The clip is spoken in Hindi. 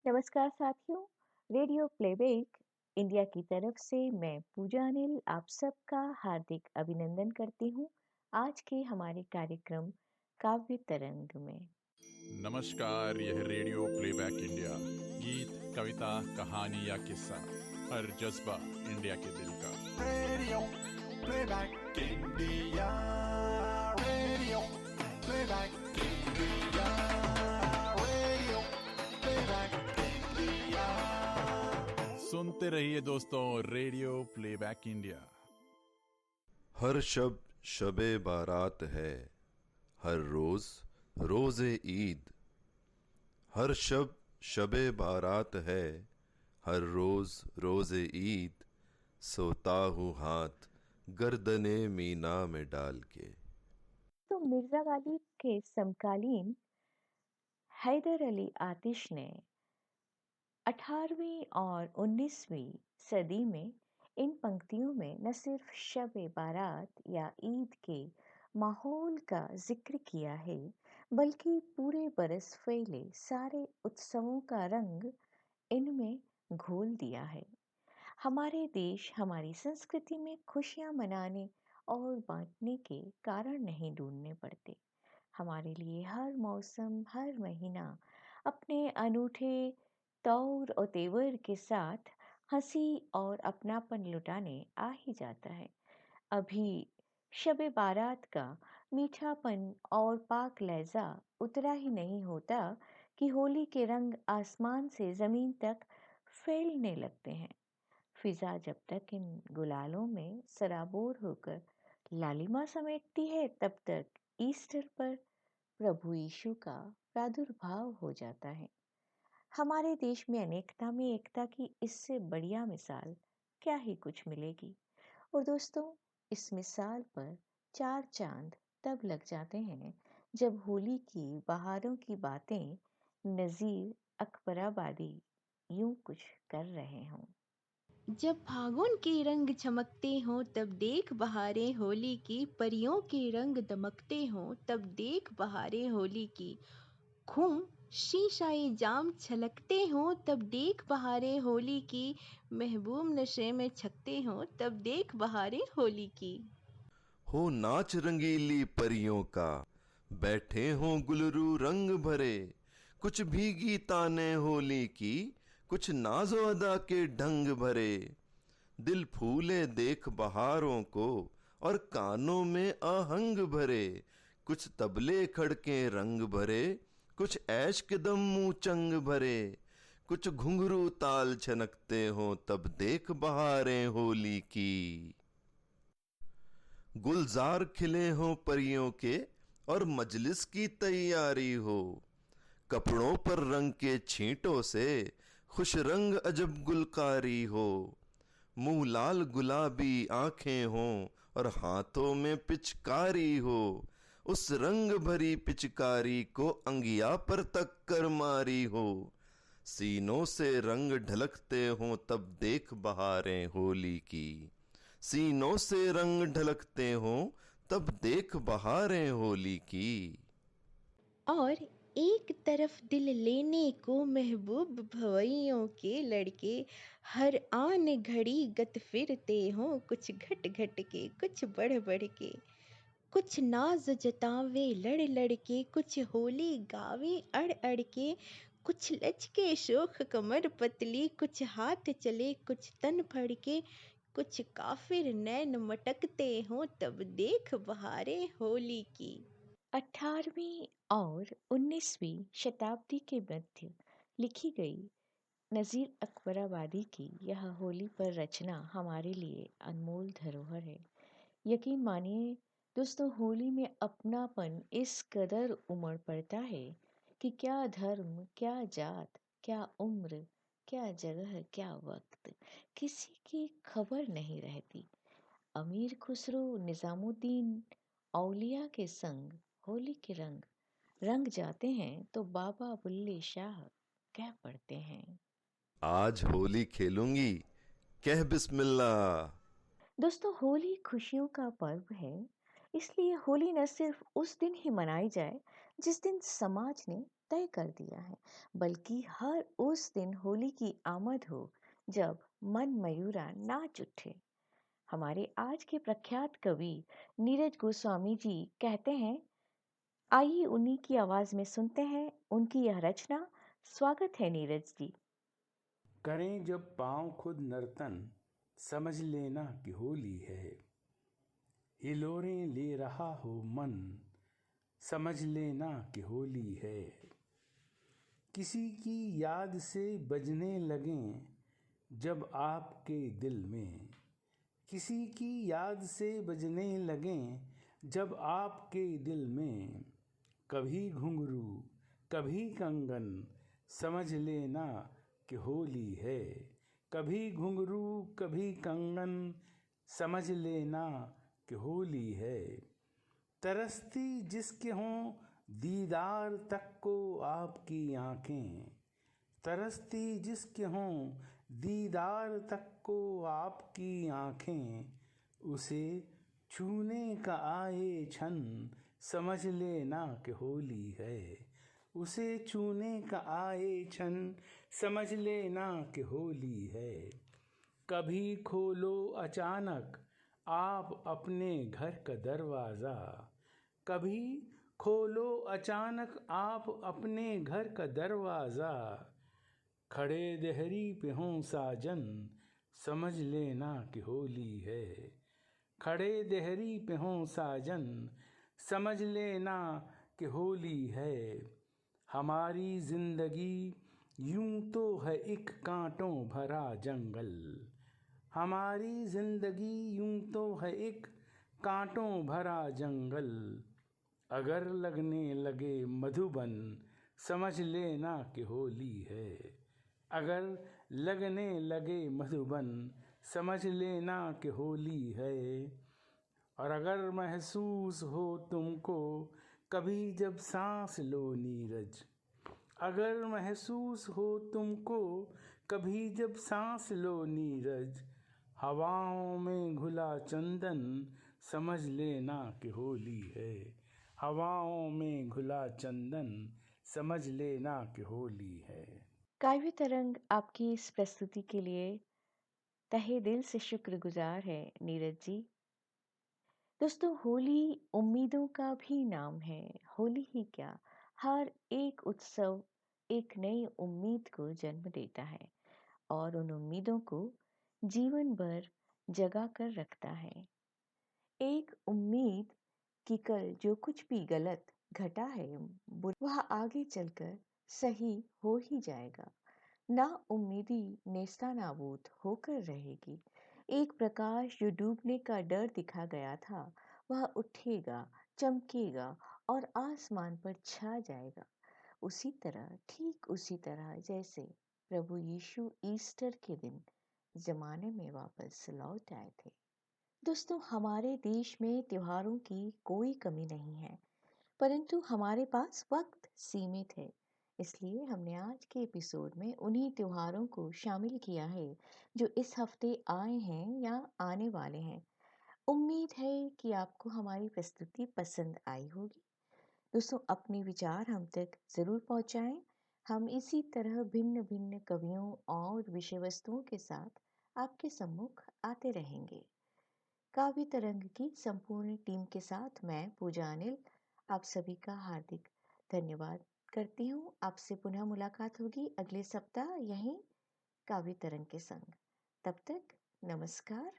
नमस्कार साथियों, रेडियो प्लेबैक इंडिया की तरफ से मैं पूजा अनिल आप सबका हार्दिक अभिनंदन करती हूँ आज के हमारे कार्यक्रम काव्य तरंग में। नमस्कार, यह रेडियो प्लेबैक इंडिया। गीत, कविता, कहानी या किस्सा, हर जज्बा इंडिया के दिल का। Radio playback India, radio playback India, radio playback India. सुनते रहिए दोस्तों, रेडियो प्लेबैक इंडिया। हर शब शबे बारात है, हर रोज रोज़े ईद। हर शब शबे बारात है, हर रोज रोज़े ईद। सोता हूँ हाथ गर्दने मीना में डाल के। तो मिर्जा गालिब के समकालीन हैदर अली आतिश ने 18वीं और 19वीं सदी में इन पंक्तियों में न सिर्फ शब बारात या ईद के माहौल का जिक्र किया है, बल्कि पूरे बरस फैले सारे उत्सवों का रंग इनमें घोल दिया है। हमारे देश हमारी संस्कृति में खुशियां मनाने और बांटने के कारण नहीं ढूंढने पड़ते। हमारे लिए हर मौसम, हर महीना अपने अनूठे तौर और तेवर के साथ हंसी और अपनापन लुटाने आ ही जाता है। अभी शबे बारात का मीठापन और पाक लहजा उतरा ही नहीं होता कि होली के रंग आसमान से जमीन तक फैलने लगते हैं। फिजा जब तक इन गुलालों में सराबोर होकर लालिमा समेटती है, तब तक ईस्टर पर प्रभु यीशु का प्रादुर्भाव हो जाता है। हमारे देश में अनेकता में एकता की इससे बढ़िया मिसाल क्या ही कुछ मिलेगी। और दोस्तों, इस मिसाल पर चार चांद तब लग जाते हैं जब होली की बहारों की बातें नज़ीर अकबराबादी यूं कुछ कर रहे हों। जब फागुन के रंग चमकते हों तब देख बहारें होली की, परियों के रंग दमकते हों तब देख बहारें होली की, खूम शीशाई जाम छलकते हों तब देख बहारें होली की, महबूब नशे में छकते हों तब देख बहारें होली की। हो नाच रंगीली परियों का, बैठे हों गुलरू रंग भरे। कुछ भीगी ताने होली की, कुछ नाजो अदा के ढंग भरे। दिल फूले देख बहारों को, और कानों में आहंग भरे। कुछ तबले खड़के रंग भरे, कुछ ऐश के दम मुँह चंग भरे। कुछ घुंघरू ताल छनकते हों तब देख बहारें होली की। गुलजार खिले हों परियों के, और मजलिस की तैयारी हो। कपड़ों पर रंग के छींटों से खुश रंग अजब गुलकारी हो। मुंह लाल गुलाबी आंखें हों और हाथों में पिचकारी हो। उस रंग भरी पिचकारी को अंगिया पर तक कर मारी हो। सीनों से रंग ढलकते हों तब देख बहारें होली की। सीनों से रंग ढलकते हों तब देख बहारें होली की। और एक तरफ दिल लेने को महबूब भवैयों के लड़के, हर आन घड़ी गत फिरते हों कुछ घट घट के कुछ बढ़ बढ़ के, कुछ नाज जतावे लड़ लड़ के, कुछ होली गावे अड़ अड़ के, कुछ लचके शोख कमर पतली, कुछ हाथ चले कुछ तन फड़ के, कुछ काफिर नैन मटकते हों तब देख बहारें होली की। 18वीं और 19वीं शताब्दी के मध्य लिखी गई नज़ीर अकबराबादी की यह होली पर रचना हमारे लिए अनमोल धरोहर है। यकीन मानिए दोस्तों, होली में अपनापन इस कदर उमड़ पड़ता है कि क्या धर्म, क्या जात, क्या उम्र, क्या जगह, क्या वक्त, किसी की खबर नहीं रहती। अमीर खुसरो, निजामुद्दीन औलिया के संग होली के रंग रंग जाते हैं तो बाबा बुल्ले शाह कह पड़ते हैं, आज होली खेलूंगी, कह बिस्मिल्लाह। दोस्तों होली खुशियों का पर्व है। इसलिए होली न सिर्फ उस दिन ही मनाई जाए जिस दिन समाज ने तय कर दिया है, बल्कि हर उस दिन होली की आमद हो जब मन मयूरा नाच उठे। हमारे आज के प्रख्यात कवि नीरज गोस्वामी जी कहते हैं, आइए उन्हीं की आवाज में सुनते हैं उनकी यह रचना। स्वागत है नीरज जी। करें जब पाँव खुद नर्तन, समझ लेना कि होली है। हिलोरें ले रहा हो मन, समझ लेना कि होली है। किसी की याद से बजने लगें जब आपके दिल में, किसी की याद से बजने लगें जब आपके दिल में, कभी घुंघरू कभी कंगन, समझ लेना कि होली है। कभी घुंघरू कभी कंगन, समझ लेना कि होली है। तरसती जिसके हों दीदार तक को आपकी आँखें, तरसती जिसके हों दीदार तक को आपकी आँखें, उसे छूने का आए क्षण, समझ लेना कि होली है। उसे छूने का आए क्षण, समझ लेना कि होली है। कभी खोलो अचानक आप अपने घर का दरवाज़ा, कभी खोलो अचानक आप अपने घर का दरवाज़ा, खड़े देहरी पे हों साजन, समझ लेना कि होली है। खड़े देहरी पे हों साजन, समझ लेना कि होली है। हमारी जिंदगी यूं तो है एक कांटों भरा जंगल, हमारी जिंदगी यूं तो है एक कांटों भरा जंगल, अगर लगने लगे मधुबन, समझ लेना कि होली है। अगर लगने लगे मधुबन, समझ लेना कि होली है। और अगर महसूस हो तुमको कभी जब सांस लो नीरज, अगर महसूस हो तुमको कभी जब सांस लो नीरज, हवाओं में घुला चंदन, समझ लेना कि होली है। हवाओं में घुला चंदन, समझ लेना कि होली है। काव्य तरंग आपकी इस प्रस्तुति के लिए तहे दिल से शुक्रगुजार है नीरज जी। दोस्तों, होली उम्मीदों का भी नाम है। होली ही क्या, हर एक उत्सव एक नई उम्मीद को जन्म देता है और उन उम्मीदों को जीवन भर जगा कर रखता है। एक उम्मीद कि कल जो कुछ भी गलत घटा है, वह आगे चलकर सही हो ही जाएगा। ना उम्मीदी नेस्तानाबूद होकर रहेगी। एक प्रकाश जो डूबने का डर दिखा गया था, वह उठेगा, चमकेगा और आसमान पर छा जाएगा। उसी तरह, ठीक उसी तरह जैसे प्रभु यीशु ईस्टर के दिन जमाने में वापस लौट आए थे। दोस्तों, हमारे देश में त्योहारों की कोई कमी नहीं है, परंतु हमारे पास वक्त सीमित है। इसलिए हमने आज के एपिसोड में उन्हीं त्योहारों को शामिल किया है जो इस हफ्ते आए हैं या आने वाले हैं। उम्मीद है कि आपको हमारी प्रस्तुति पसंद आई होगी। दोस्तों, अपने विचार हम तक जरूर पहुंचाएं। हम इसी तरह भिन्न भिन्न कवियों और विषय वस्तुओं के साथ आपके सम्मुख आते रहेंगे। काव्य तरंग की संपूर्ण टीम के साथ मैं पूजा अनिल आप सभी का हार्दिक धन्यवाद करती हूँ। आपसे पुनः मुलाकात होगी अगले सप्ताह यहीं काव्य तरंग के संग। तब तक नमस्कार।